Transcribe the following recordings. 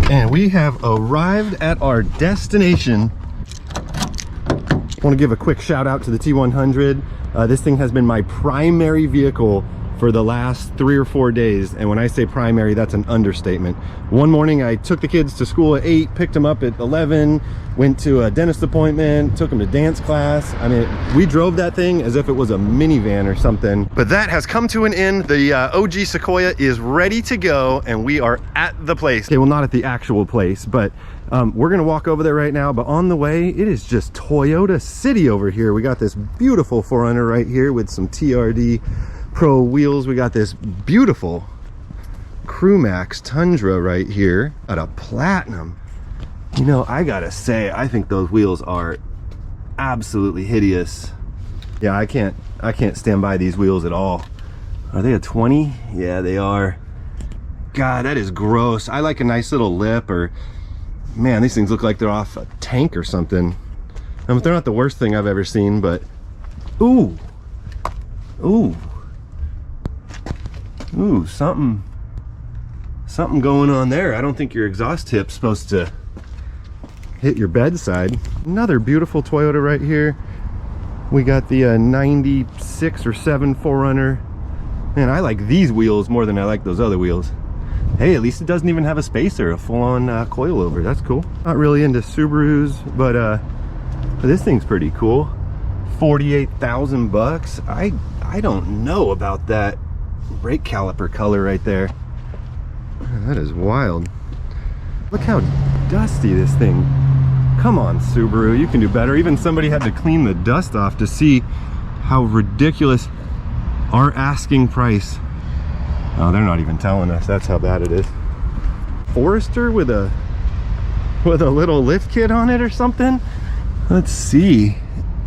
And we have arrived at our destination. I want to give a quick shout out to the T100. This thing has been my primary vehicle for the last 3 or 4 days, and when I say primary, that's an understatement. One morning I took the kids to school at 8, picked them up at 11, went to a dentist appointment, took them to dance class. I mean, we drove that thing as if it was a minivan or something. But that has come to an end. The OG Sequoia is ready to go, and we are at the place. Okay, well, not at the actual place, but we're gonna walk over there right now. But on the way, it is just Toyota City over here. We got this beautiful 4Runner right here with some TRD Pro wheels. We got this beautiful Cruz Tundra right here at a platinum. You know, I gotta say, I think those wheels are absolutely hideous. Yeah, I can't stand by these wheels at all. Are they a 20? Yeah, they are. God, that is gross. I like a nice little lip, or man, these things look like they're off a tank or something. I mean, they're not the worst thing I've ever seen, but ooh, something going on there. I don't think your exhaust tip's supposed to hit your bedside. Another beautiful Toyota right here. We got the 96 or 7 4Runner. Man, I like these wheels more than I like those other wheels. Hey, at least it doesn't even have a spacer, a full-on coilover. That's cool. Not really into Subarus, but this thing's pretty cool. 48,000 bucks. I don't know about that brake caliper color right there. That is wild. Look how dusty this thing. Come on, Subaru, you can do better. Even somebody had to clean the dust off to see how ridiculous our asking price. Oh, they're not even telling us. That's how bad it is. Forester with a little lift kit on it or something. Let's see.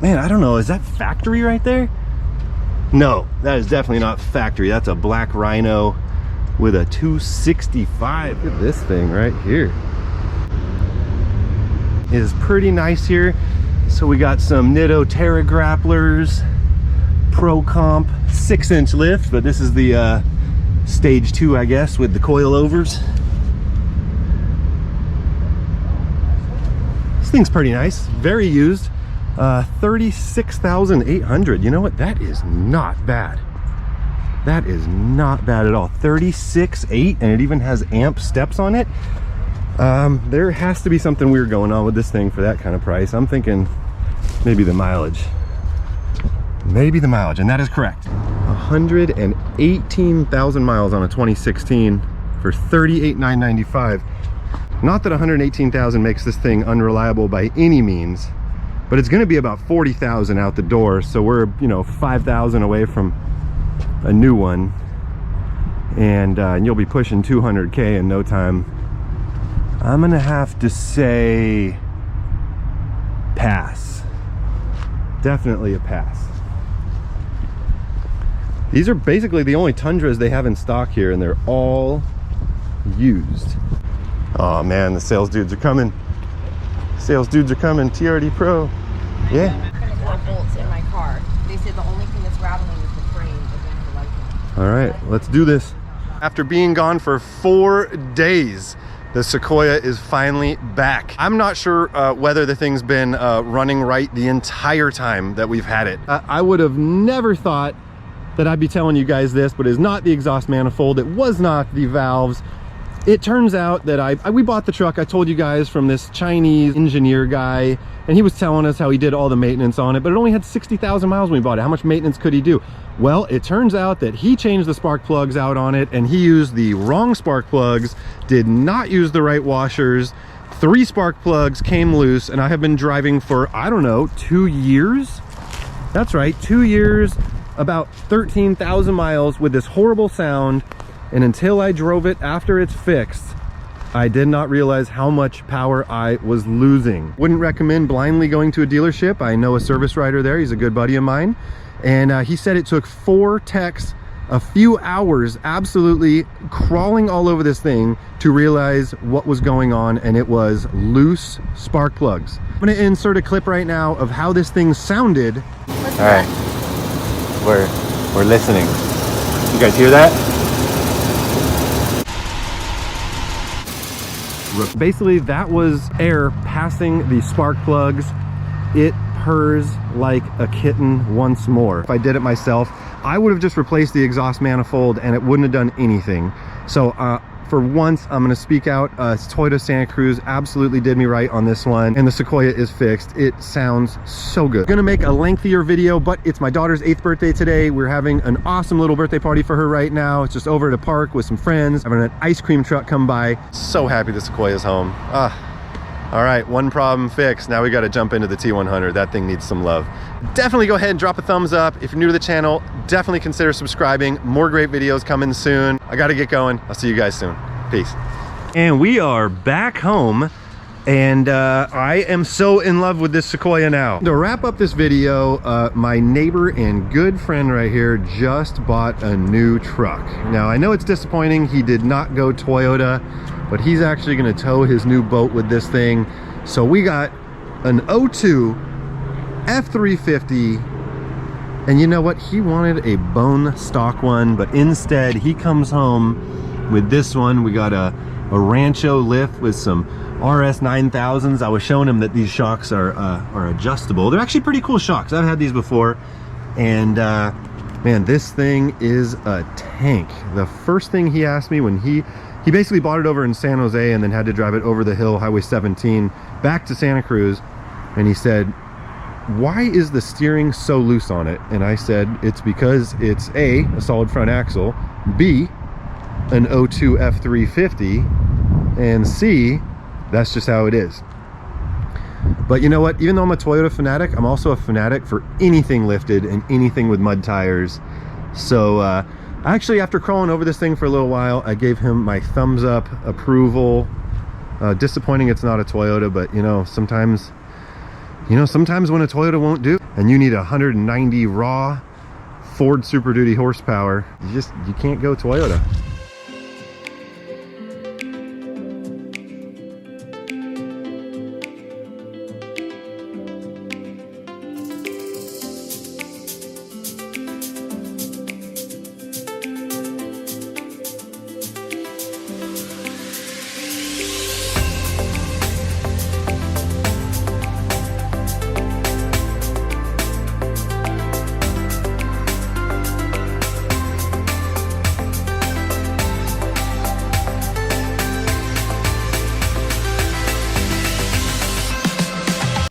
Man, I don't know. Is that factory right there? No, that is definitely not factory. That's a black Rhino with a 265. Look at this thing right here. It is pretty nice here. So we got some Nitto Terra grapplers, Pro Comp 6-inch lift, but this is the stage 2, I guess, with the coilovers. This thing's pretty nice, very used. 36,800. You know what? That is not bad. That is not bad at all. 36.8, and it even has amp steps on it. There has to be something weird going on with this thing for that kind of price. I'm thinking maybe the mileage. Maybe the mileage, and that is correct. 118,000 miles on a 2016 for $38,995. Not that 118,000 makes this thing unreliable by any means, but it's going to be about 40,000 out the door, so we're, you know, 5,000 away from a new one, and you'll be pushing 200K in no time. I'm gonna have to say pass. Definitely a pass. These are basically the only Tundras they have in stock here, and they're all used. Oh man, the sales dudes are coming. Sales dudes are coming. TRD Pro. Yeah. I'm gonna put bolts in my car. They said the only thing that's rattling is the frame against the light. All right, let's do this. After being gone for 4 days, the Sequoia is finally back. I'm not sure whether the thing's been running right the entire time that we've had it. I would have never thought that I'd be telling you guys this, but it's not the exhaust manifold. It was not the valves. It turns out that we bought the truck, I told you guys, from this Chinese engineer guy, and he was telling us how he did all the maintenance on it, but it only had 60,000 miles when we bought it. How much maintenance could he do? Well, it turns out that he changed the spark plugs out on it, and he used the wrong spark plugs, did not use the right washers. 3 spark plugs came loose, and I have been driving for, I don't know, 2 years? That's right, 2 years, about 13,000 miles with this horrible sound. And until I drove it after it's fixed, I did not realize how much power I was losing. Wouldn't recommend blindly going to a dealership. I know a service writer there, he's a good buddy of mine. And he said it took 4 techs a few hours absolutely crawling all over this thing to realize what was going on, and it was loose spark plugs. I'm gonna insert a clip right now of how this thing sounded. All right, we're listening. You guys hear that? Basically, that was air passing the spark plugs. It purrs like a kitten once more. If I did it myself, I would have just replaced the exhaust manifold and it wouldn't have done anything. So for once, I'm gonna speak out. Toyota Santa Cruz absolutely did me right on this one, and the Sequoia is fixed. It sounds so good. I'm gonna make a lengthier video, but it's my daughter's 8th birthday today. We're having an awesome little birthday party for her right now. It's just over at a park with some friends, having an ice cream truck come by. So happy the Sequoia's home. All right, one problem fixed. Now we got to jump into the T100. That thing needs some love. Definitely go ahead and drop a thumbs up. If you're new to the channel, definitely consider subscribing. More great videos coming soon. I got to get going. I'll see you guys soon. Peace. And we are back home, and I am so in love with this Sequoia now. To wrap up this video, my neighbor and good friend right here just bought a new truck. Now, I know it's disappointing. He did not go Toyota, but he's actually gonna tow his new boat with this thing. So we got an 02 F350, and you know what? He wanted a bone stock one, but instead he comes home with this one. We got a Rancho lift with some RS 9000s. I was showing him that these shocks are adjustable. They're actually pretty cool shocks. I've had these before, and man, this thing is a tank. The first thing he asked me when he basically bought it over in San Jose and then had to drive it over the hill, Highway 17, back to Santa Cruz. And he said, why is the steering so loose on it? And I said, it's because it's A, a solid front axle, B, an 02 F350, and C, that's just how it is. But you know what? Even though I'm a Toyota fanatic, I'm also a fanatic for anything lifted and anything with mud tires. So, actually, after crawling over this thing for a little while, I gave him my thumbs up approval. Disappointing it's not a Toyota, but sometimes when a Toyota won't do and you need 190 raw Ford Super Duty horsepower, you can't go Toyota.